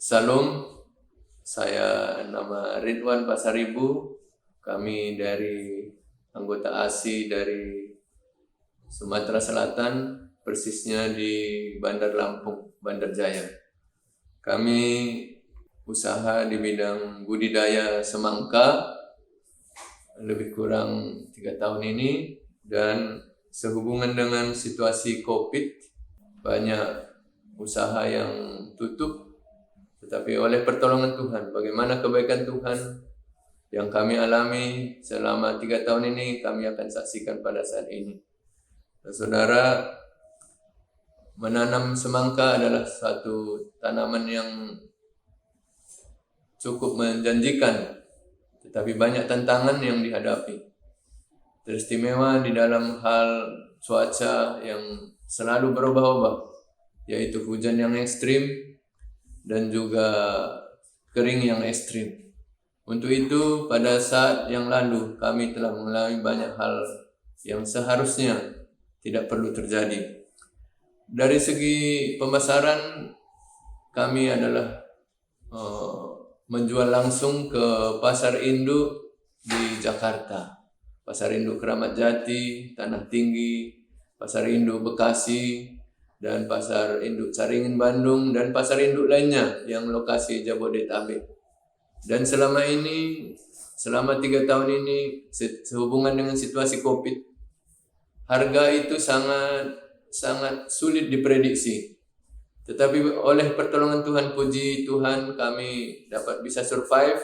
Salam, saya nama Ridwan Pasaribu. Kami dari anggota ASI dari Sumatera Selatan, persisnya di Bandar Lampung, Bandar Jaya. Kami usaha di bidang budidaya semangka lebih kurang 3 tahun ini, dan sehubungan dengan situasi COVID, banyak usaha yang tutup. Tetapi oleh pertolongan Tuhan, bagaimana kebaikan Tuhan yang kami alami selama 3 tahun ini, kami akan saksikan pada saat ini. Dan saudara, menanam semangka adalah satu tanaman yang cukup menjanjikan, tetapi banyak tantangan yang dihadapi. Teristimewa di dalam hal cuaca yang selalu berubah-ubah, yaitu hujan yang ekstrim dan juga kering yang ekstrim. Untuk itu, pada saat yang lalu kami telah mengalami banyak hal yang seharusnya tidak perlu terjadi. Dari segi pemasaran, kami adalah menjual langsung ke pasar induk di Jakarta, pasar induk Keramat Jati, Tanah Tinggi, pasar induk Bekasi, dan pasar induk Caringin Bandung, dan pasar induk lainnya yang lokasi Jabodetabek. Dan selama 3 tahun ini, sehubungan dengan situasi COVID, harga itu sangat sulit diprediksi. Tetapi oleh pertolongan Tuhan, puji Tuhan, kami dapat bisa survive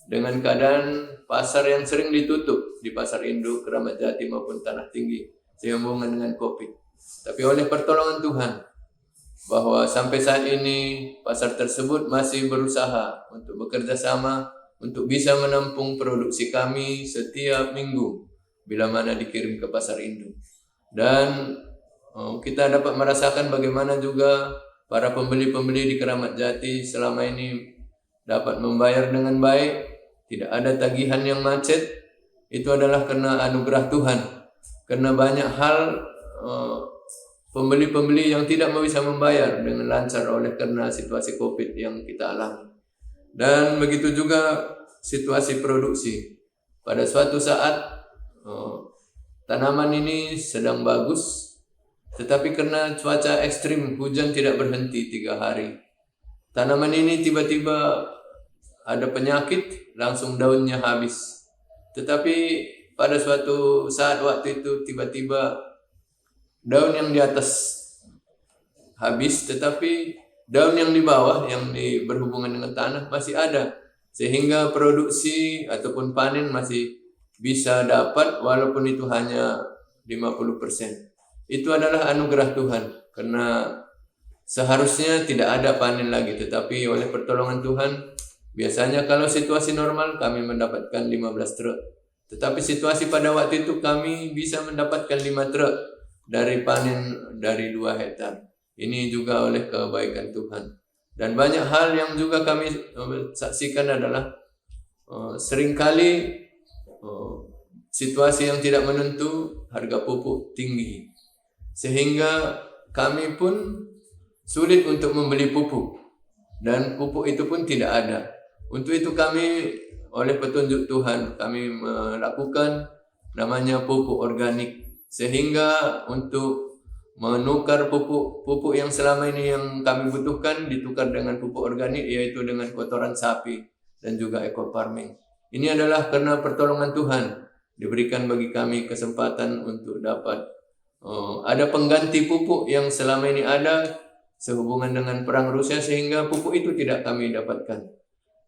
dengan keadaan pasar yang sering ditutup di pasar induk Keramat Jati maupun Tanah Tinggi sehubungan dengan COVID. Tapi oleh pertolongan Tuhan, bahwa sampai saat ini pasar tersebut masih berusaha untuk bekerja sama untuk bisa menampung produksi kami setiap minggu bila mana dikirim ke pasar induk. Dan kita dapat merasakan bagaimana juga para pembeli-pembeli di Keramat Jati selama ini dapat membayar dengan baik, tidak ada tagihan yang macet. Itu adalah karena anugerah Tuhan, karena banyak hal pembeli-pembeli yang tidak bisa membayar dengan lancar oleh karena situasi COVID yang kita alami. Dan begitu juga situasi produksi. Pada suatu saat tanaman ini sedang bagus, tetapi karena cuaca ekstrim, hujan tidak berhenti 3 hari. Tanaman ini tiba-tiba ada penyakit, langsung daunnya habis. Tetapi pada suatu saat waktu itu tiba-tiba daun yang di atas habis, tetapi daun yang di bawah yang berhubungan dengan tanah masih ada, sehingga produksi ataupun panen masih bisa dapat walaupun itu hanya 50%. Itu adalah anugerah Tuhan, karena seharusnya tidak ada panen lagi, tetapi oleh pertolongan Tuhan, biasanya kalau situasi normal kami mendapatkan 15 truk, tetapi situasi pada waktu itu kami bisa mendapatkan 5 truk dari panen dari 2 hektar. Ini juga oleh kebaikan Tuhan. Dan banyak hal yang juga kami saksikan adalah seringkali situasi yang tidak menentu, harga pupuk tinggi, sehingga kami pun sulit untuk membeli pupuk, dan pupuk itu pun tidak ada. Untuk itu kami oleh petunjuk Tuhan, kami melakukan namanya pupuk organik, sehingga untuk menukar pupuk yang selama ini yang kami butuhkan ditukar dengan pupuk organik, yaitu dengan kotoran sapi dan juga eco farming. Ini adalah karena pertolongan Tuhan, diberikan bagi kami kesempatan untuk dapat ada pengganti pupuk yang selama ini ada sehubungan dengan perang Rusia, sehingga pupuk itu tidak kami dapatkan.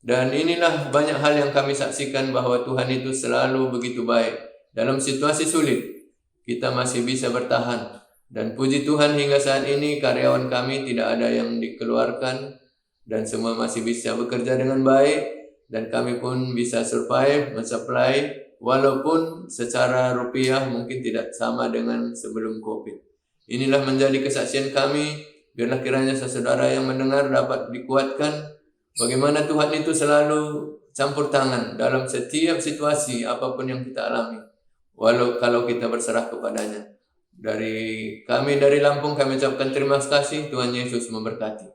Dan inilah banyak hal yang kami saksikan bahwa Tuhan itu selalu begitu baik. Dalam situasi sulit kita masih bisa bertahan, dan puji Tuhan hingga saat ini karyawan kami tidak ada yang dikeluarkan dan semua masih bisa bekerja dengan baik, dan kami pun bisa survive, mensupply, walaupun secara rupiah mungkin tidak sama dengan sebelum COVID. Inilah menjadi kesaksian kami. Biarlah kiranya saudara yang mendengar dapat dikuatkan bagaimana Tuhan itu selalu campur tangan dalam setiap situasi apapun yang kita alami, kalau kita berserah kepadanya. Dari kami dari Lampung, kami ucapkan terima kasih. Tuhan Yesus memberkati.